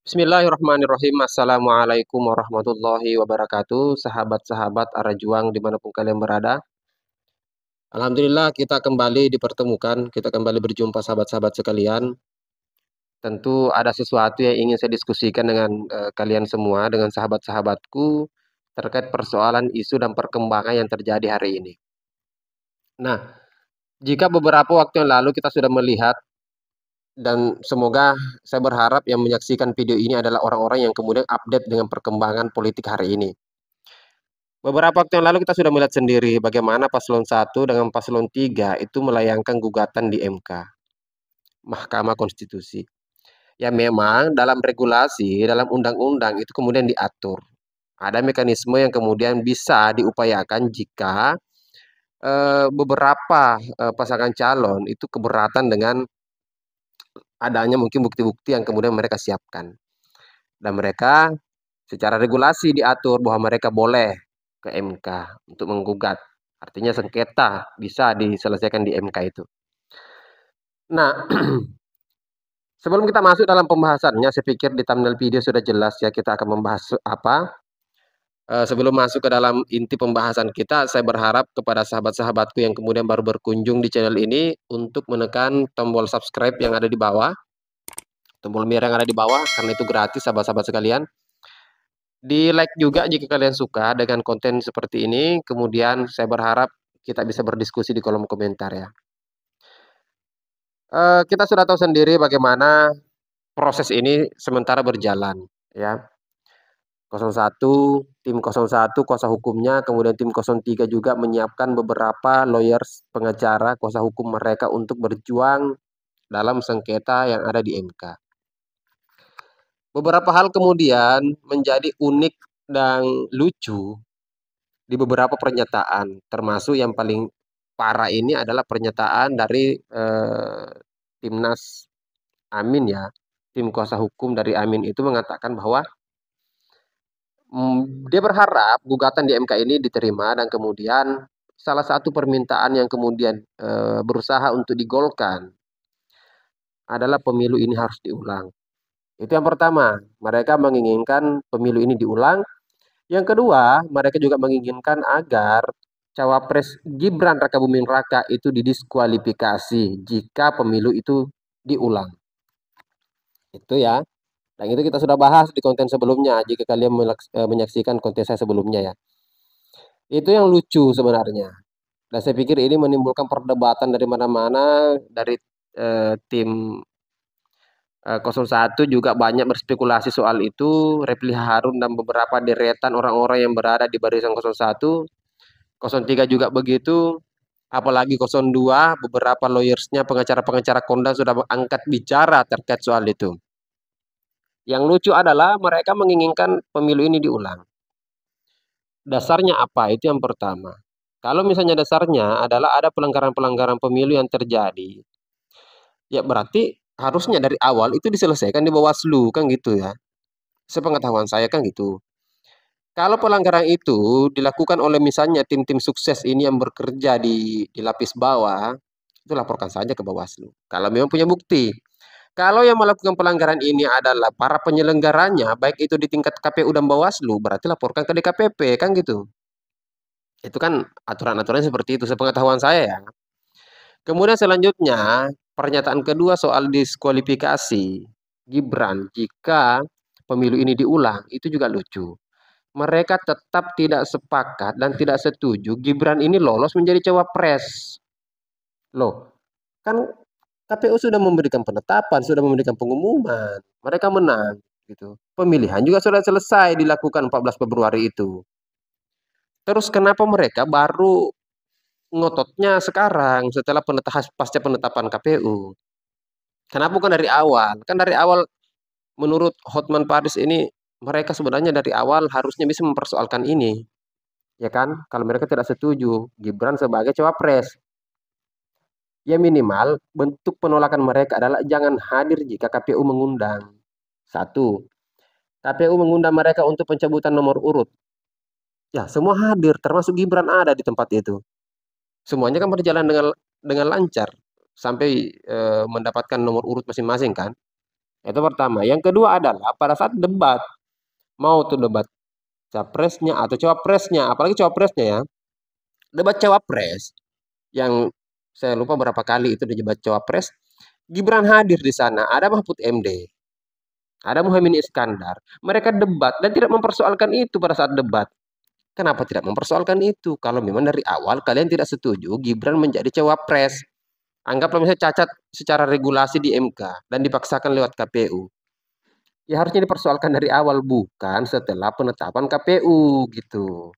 Bismillahirrahmanirrahim. Assalamualaikum warahmatullahi wabarakatuh. Sahabat-sahabat arah juang dimanapun kalian berada. Alhamdulillah kita kembali dipertemukan. Kita kembali berjumpa sahabat-sahabat sekalian. Tentu ada sesuatu yang ingin saya diskusikan dengan kalian semua, dengan sahabat-sahabatku terkait persoalan isu dan perkembangan yang terjadi hari ini. Nah, jika beberapa waktu yang lalu kita sudah melihat dan semoga saya berharap yang menyaksikan video ini adalah orang-orang yang kemudian update dengan perkembangan politik hari ini. Beberapa waktu yang lalu kita sudah melihat sendiri bagaimana paslon 1 dengan paslon 3 itu melayangkan gugatan di MK, Mahkamah Konstitusi. Ya memang dalam regulasi, dalam undang-undang itu kemudian diatur. Ada mekanisme yang kemudian bisa diupayakan jika beberapa pasangan calon itu keberatan dengan adanya mungkin bukti-bukti yang kemudian mereka siapkan. Dan mereka secara regulasi diatur bahwa mereka boleh ke MK untuk menggugat. Artinya sengketa bisa diselesaikan di MK itu. Nah, sebelum kita masuk dalam pembahasannya, saya pikir di thumbnail video sudah jelas ya kita akan membahas apa. Sebelum masuk ke dalam inti pembahasan kita, saya berharap kepada sahabat-sahabatku yang kemudian baru berkunjung di channel ini untuk menekan tombol subscribe yang ada di bawah, tombol merah yang ada di bawah, karena itu gratis sahabat-sahabat sekalian. Di like juga jika kalian suka dengan konten seperti ini. Kemudian saya berharap kita bisa berdiskusi di kolom komentar ya. Kita sudah tahu sendiri bagaimana proses ini sementara berjalan ya. 01, tim 01 kuasa hukumnya, kemudian tim 03 juga menyiapkan beberapa lawyers pengacara kuasa hukum mereka untuk berjuang dalam sengketa yang ada di MK. Beberapa hal kemudian menjadi unik dan lucu di beberapa pernyataan, termasuk yang paling parah ini adalah pernyataan dari Timnas Amin ya, tim kuasa hukum dari Amin itu mengatakan bahwa dia berharap gugatan di MK ini diterima dan kemudian salah satu permintaan yang kemudian berusaha untuk digolkan adalah pemilu ini harus diulang. Itu yang pertama, mereka menginginkan pemilu ini diulang. Yang kedua, mereka juga menginginkan agar Cawapres Gibran Rakabuming Raka itu didiskualifikasi jika pemilu itu diulang. Itu ya. Dan itu kita sudah bahas di konten sebelumnya, jika kalian menyaksikan konten saya sebelumnya ya. Itu yang lucu sebenarnya. Dan saya pikir ini menimbulkan perdebatan dari mana-mana, dari tim 01 juga banyak berspekulasi soal itu. Refli Harun dan beberapa deretan orang-orang yang berada di barisan 01. 03 juga begitu. Apalagi 02, beberapa lawyersnya, pengacara-pengacara kondang sudah angkat bicara terkait soal itu. Yang lucu adalah mereka menginginkan pemilu ini diulang. Dasarnya apa? Itu yang pertama. Kalau misalnya dasarnya adalah ada pelanggaran-pelanggaran pemilu yang terjadi, ya berarti harusnya dari awal itu diselesaikan di Bawaslu, kan gitu ya. Sepengetahuan saya kan gitu. Kalau pelanggaran itu dilakukan oleh misalnya tim-tim sukses ini yang bekerja di lapis bawah, itu laporkan saja ke Bawaslu. Kalau memang punya bukti. Kalau yang melakukan pelanggaran ini adalah para penyelenggaranya, baik itu di tingkat KPU dan Bawaslu, berarti laporkan ke DKPP, kan gitu. Itu kan aturan-aturan seperti itu, sepengetahuan saya ya. Kemudian selanjutnya, pernyataan kedua soal diskualifikasi Gibran jika pemilu ini diulang, itu juga lucu. Mereka tetap tidak sepakat dan tidak setuju Gibran ini lolos menjadi cawapres. Loh, kan KPU sudah memberikan penetapan, sudah memberikan pengumuman. Mereka menang gitu. Pemilihan juga sudah selesai dilakukan 14 Februari itu. Terus kenapa mereka baru ngototnya sekarang setelah pasca penetapan KPU? Kenapa bukan dari awal? Kan dari awal menurut Hotman Paris ini mereka sebenarnya dari awal harusnya bisa mempersoalkan ini. Ya kan? Kalau mereka tidak setuju Gibran sebagai cawapres. Ya minimal bentuk penolakan mereka adalah jangan hadir jika KPU mengundang. Satu, KPU mengundang mereka untuk pencabutan nomor urut. Ya, semua hadir, termasuk Gibran ada di tempat itu. Semuanya kan berjalan dengan lancar sampai mendapatkan nomor urut masing-masing kan. Itu pertama. Yang kedua adalah pada saat debat, mau tuh debat capresnya atau cawapresnya, apalagi cawapresnya ya. Debat cawapres yang saya lupa berapa kali itu debat cawapres, Gibran hadir di sana, ada Mahfud MD, ada Muhaimin Iskandar. Mereka debat dan tidak mempersoalkan itu pada saat debat. Kenapa tidak mempersoalkan itu? Kalau memang dari awal kalian tidak setuju Gibran menjadi cawapres, anggaplah misalnya cacat secara regulasi di MK dan dipaksakan lewat KPU. Ya harusnya dipersoalkan dari awal, bukan setelah penetapan KPU gitu.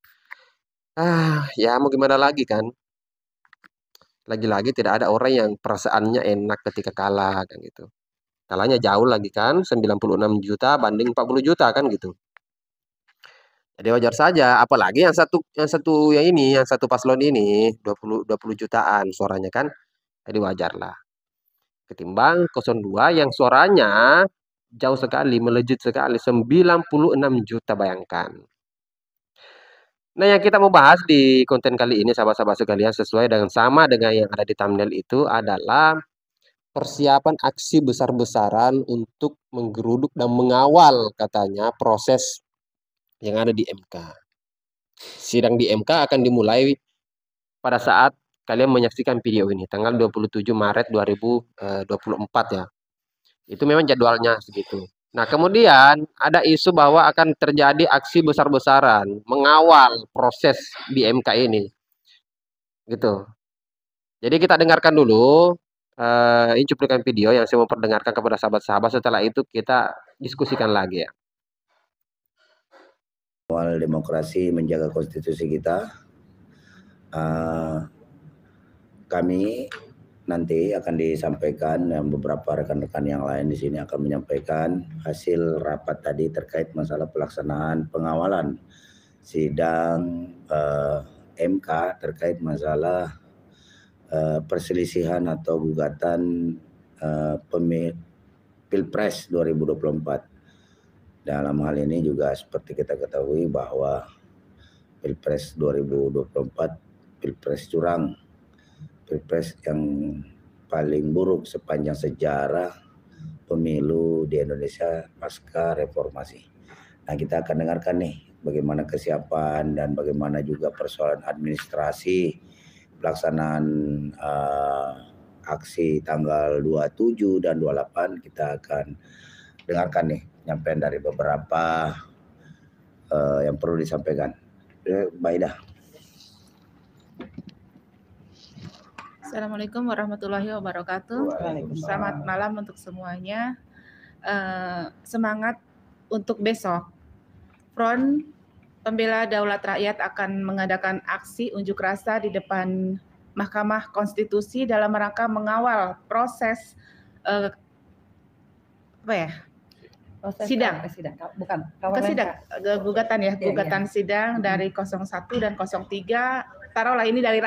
Ya mau gimana lagi kan? Lagi-lagi tidak ada orang yang perasaannya enak ketika kalah kan gitu. Kalahnya jauh lagi kan, 96 juta banding 40 juta kan gitu. Jadi wajar saja, apalagi yang satu paslon ini 20 jutaan suaranya kan. Jadi wajar lah. Ketimbang 02 yang suaranya jauh sekali, melejit sekali, 96 juta bayangkan. Nah, yang kita mau bahas di konten kali ini, sahabat-sahabat sekalian, sesuai dengan sama dengan yang ada di thumbnail itu adalah persiapan aksi besar-besaran untuk menggeruduk dan mengawal katanya proses yang ada di MK. Sidang di MK akan dimulai pada saat kalian menyaksikan video ini, tanggal 27 Maret 2024 ya. Itu memang jadwalnya segitu. Nah, kemudian ada isu bahwa akan terjadi aksi besar-besaran mengawal proses di MK ini. Gitu. Jadi kita dengarkan dulu ini cuplikan video yang saya mau perdengarkan kepada sahabat-sahabat. Setelah itu kita diskusikan lagi ya. Awal demokrasi menjaga konstitusi kita, kami nanti akan disampaikan dan beberapa rekan-rekan yang lain di sini akan menyampaikan hasil rapat tadi terkait masalah pelaksanaan pengawalan sidang MK terkait masalah perselisihan atau gugatan Pilpres 2024. Dalam hal ini juga seperti kita ketahui bahwa Pilpres 2024 Pilpres curang, Pilpres yang paling buruk sepanjang sejarah pemilu di Indonesia pasca reformasi. Nah, kita akan dengarkan nih bagaimana kesiapan dan bagaimana juga persoalan administrasi pelaksanaan aksi tanggal 27 dan 28. Kita akan dengarkan nih nyampaian dari beberapa yang perlu disampaikan. Mbak Ida. Assalamualaikum warahmatullahi wabarakatuh. Selamat malam untuk semuanya. Semangat untuk besok. Front Pembela Daulat Rakyat akan mengadakan aksi unjuk rasa di depan Mahkamah Konstitusi dalam rangka mengawal proses sidang gugatan ya, gugatan sidang dari 01 dan 03, taruhlah ini dari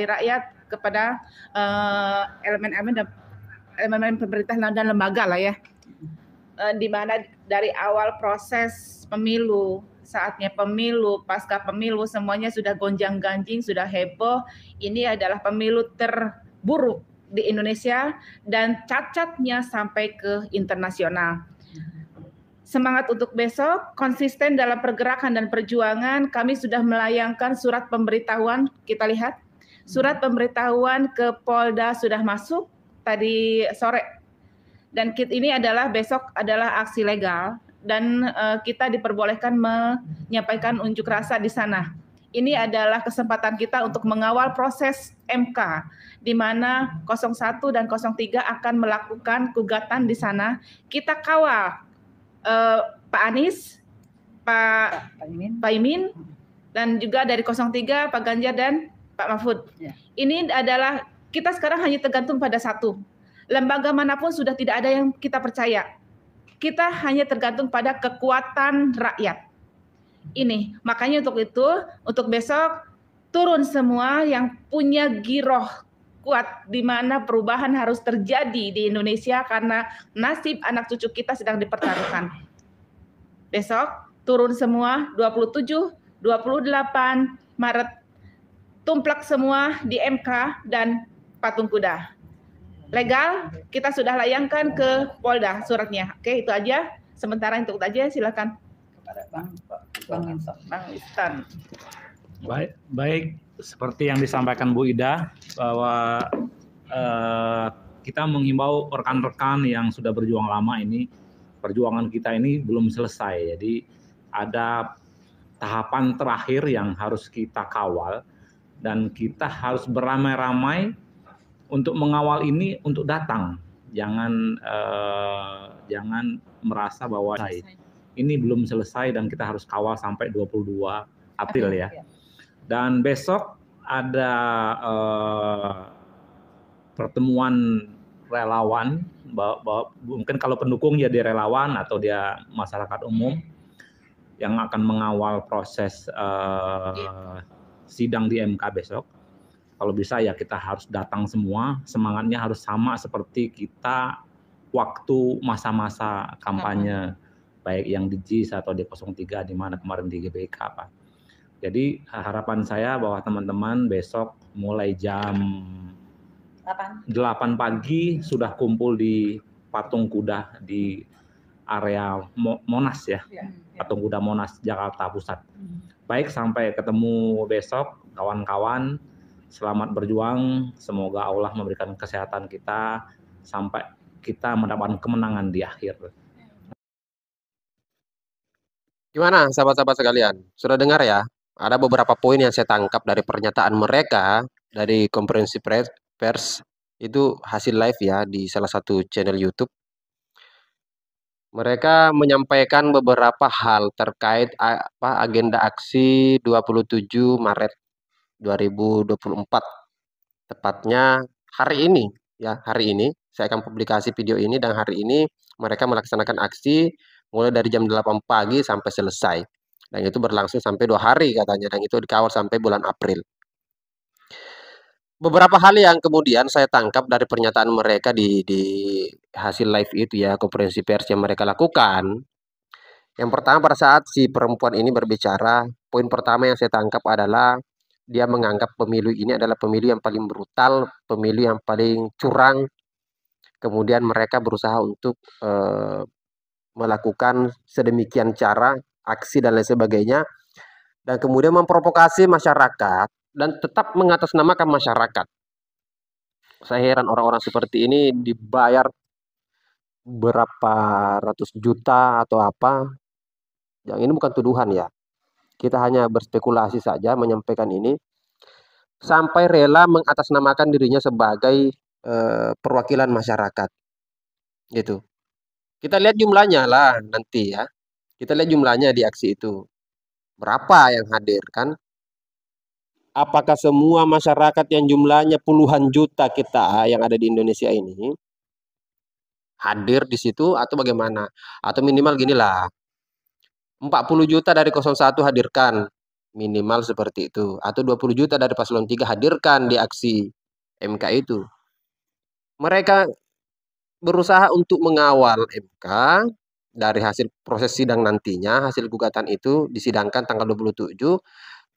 rakyat kepada elemen pemerintahan dan lembaga lah ya, di mana dari awal proses pemilu, saatnya pemilu, pasca pemilu, semuanya sudah gonjang-ganjing, sudah heboh. Ini adalah pemilu terburuk di Indonesia dan cacatnya sampai ke internasional. Semangat untuk besok, konsisten dalam pergerakan dan perjuangan. Kami sudah melayangkan surat pemberitahuan, kita lihat. Surat pemberitahuan ke Polda sudah masuk tadi sore. Dan ini adalah besok adalah aksi legal dan kita diperbolehkan menyampaikan unjuk rasa di sana. Ini adalah kesempatan kita untuk mengawal proses MK, di mana 01 dan 03 akan melakukan gugatan di sana. Kita kawal Pak Anies, Pak Imin, dan juga dari 03 Pak Ganjar dan Pak Mahfud. Ya. Ini adalah kita sekarang hanya tergantung pada satu. Lembaga manapun sudah tidak ada yang kita percaya. Kita hanya tergantung pada kekuatan rakyat. Ini, makanya untuk itu, untuk besok turun semua yang punya giroh kuat di mana perubahan harus terjadi di Indonesia karena nasib anak cucu kita sedang dipertaruhkan. Besok turun semua 27, 28 Maret tumplak semua di MK dan patung kuda. legal, kita sudah layangkan ke Polda suratnya. Oke, itu aja. Sementara untuk aja, silakan. Bang Istan. Baik, seperti yang disampaikan Bu Ida bahwa kita menghimbau rekan-rekan yang sudah berjuang lama ini, perjuangan kita ini belum selesai. Jadi ada tahapan terakhir yang harus kita kawal dan kita harus beramai-ramai untuk mengawal ini untuk datang. Jangan merasa bahwa ini belum selesai dan kita harus kawal sampai 22 April ya. Dan besok ada pertemuan relawan, mungkin kalau pendukung ya dia relawan atau dia masyarakat umum yang akan mengawal proses sidang di MK besok. Kalau bisa ya kita harus datang semua, semangatnya harus sama seperti kita waktu masa-masa kampanye, baik yang di JIS atau di 03 di mana kemarin di GBK Pak. Jadi harapan saya bahwa teman-teman besok mulai jam 8 pagi sudah kumpul di Patung Kuda di area Monas ya, Patung Kuda Monas Jakarta Pusat. Baik, sampai ketemu besok kawan-kawan. Selamat berjuang, semoga Allah memberikan kesehatan kita sampai kita mendapatkan kemenangan di akhir. Gimana sahabat-sahabat sekalian? Sudah dengar ya? Ada beberapa poin yang saya tangkap dari pernyataan mereka dari konferensi pers itu hasil live ya di salah satu channel YouTube. Mereka menyampaikan beberapa hal terkait agenda aksi 27 Maret 2024. Tepatnya hari ini ya, hari ini saya akan publikasi video ini dan hari ini mereka melaksanakan aksi mulai dari jam 8 pagi sampai selesai. Dan itu berlangsung sampai 2 hari katanya, dan itu dikawal sampai bulan April. Beberapa hal yang kemudian saya tangkap dari pernyataan mereka di hasil live itu ya, konferensi pers yang mereka lakukan. Yang pertama, pada saat si perempuan ini berbicara, poin pertama yang saya tangkap adalah dia menganggap pemilu ini adalah pemilu yang paling brutal, pemilu yang paling curang. Kemudian mereka berusaha untuk melakukan sedemikian cara, aksi dan lain sebagainya, dan kemudian memprovokasi masyarakat dan tetap mengatasnamakan masyarakat. Saya heran orang-orang seperti ini dibayar berapa ratus juta atau apa. Yang ini bukan tuduhan ya. Kita hanya berspekulasi saja menyampaikan ini. Sampai rela mengatasnamakan dirinya sebagai perwakilan masyarakat. Gitu. Kita lihat jumlahnya lah nanti ya. Kita lihat jumlahnya di aksi itu. Berapa yang hadir kan? Apakah semua masyarakat yang jumlahnya puluhan juta kita yang ada di Indonesia ini hadir di situ atau bagaimana? Atau minimal ginilah, 40 juta dari 01 hadirkan, minimal seperti itu. Atau 20 juta dari paslon 3 hadirkan di aksi MK itu. Mereka berusaha untuk mengawal MK dari hasil proses sidang nantinya, hasil gugatan itu disidangkan tanggal 27,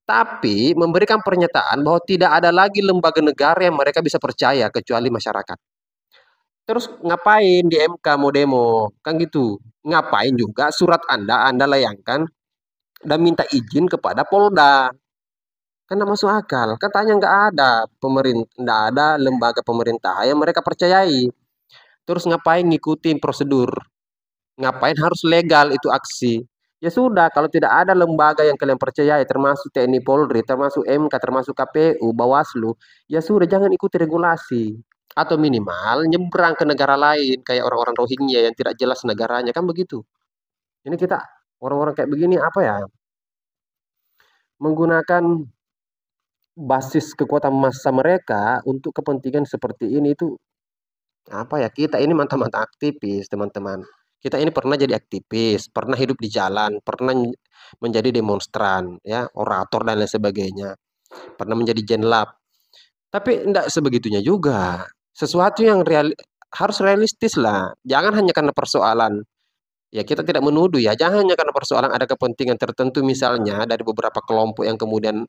tapi memberikan pernyataan bahwa tidak ada lagi lembaga negara yang mereka bisa percaya kecuali masyarakat. Terus ngapain di MK mau demo? Kan gitu. Ngapain juga surat Anda layangkan dan minta izin kepada Polda. Kan tidak masuk akal. Katanya nggak ada pemerintah, nggak ada lembaga pemerintah yang mereka percayai. Terus ngapain ngikutin prosedur? Ngapain harus legal itu aksi? Ya sudah, kalau tidak ada lembaga yang kalian percayai, termasuk TNI Polri, termasuk MK, termasuk KPU, Bawaslu, ya sudah jangan ikuti regulasi. Atau minimal nyebrang ke negara lain, kayak orang-orang Rohingya yang tidak jelas negaranya, kan begitu. Ini kita, orang-orang kayak begini apa ya? Menggunakan basis kekuatan massa mereka untuk kepentingan seperti ini itu, apa ya, kita ini mantan-mantan aktivis, teman-teman. Kita ini pernah jadi aktivis, pernah hidup di jalan, pernah menjadi demonstran, ya, orator dan lain sebagainya. Pernah menjadi jenlab. Tapi tidak sebegitunya juga. Sesuatu yang harus realistis lah. Jangan hanya karena persoalan, ya kita tidak menuduh ya, jangan hanya karena persoalan ada kepentingan tertentu misalnya dari beberapa kelompok yang kemudian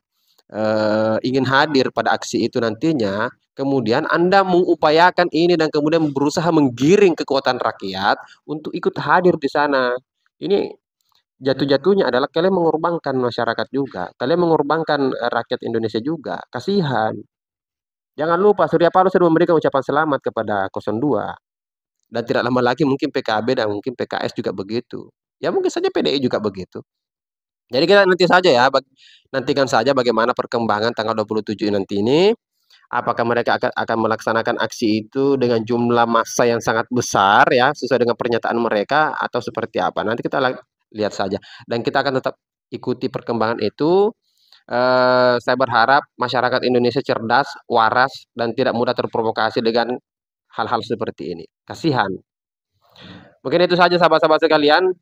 ingin hadir pada aksi itu nantinya, kemudian Anda mengupayakan ini dan kemudian berusaha menggiring kekuatan rakyat untuk ikut hadir di sana. Ini jatuh-jatuhnya adalah kalian mengorbankan masyarakat juga. Kalian mengorbankan rakyat Indonesia juga. Kasihan. Jangan lupa Surya Paloh sudah memberikan ucapan selamat kepada 02. Dan tidak lama lagi mungkin PKB dan mungkin PKS juga begitu. Ya mungkin saja PDI juga begitu. Jadi kita nanti saja ya, nantikan saja bagaimana perkembangan tanggal 27 nanti ini. Apakah mereka akan melaksanakan aksi itu dengan jumlah massa yang sangat besar ya, sesuai dengan pernyataan mereka, atau seperti apa. Nanti kita lihat saja. Dan kita akan tetap ikuti perkembangan itu. Saya berharap masyarakat Indonesia cerdas, waras, dan tidak mudah terprovokasi dengan hal-hal seperti ini. Kasihan. Mungkin itu saja sahabat-sahabat sekalian.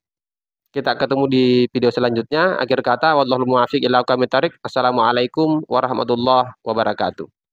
Kita ketemu di video selanjutnya. Akhir kata, wallahul muwaffiq ila aqwamit thoriq. Assalamualaikum warahmatullahi wabarakatuh.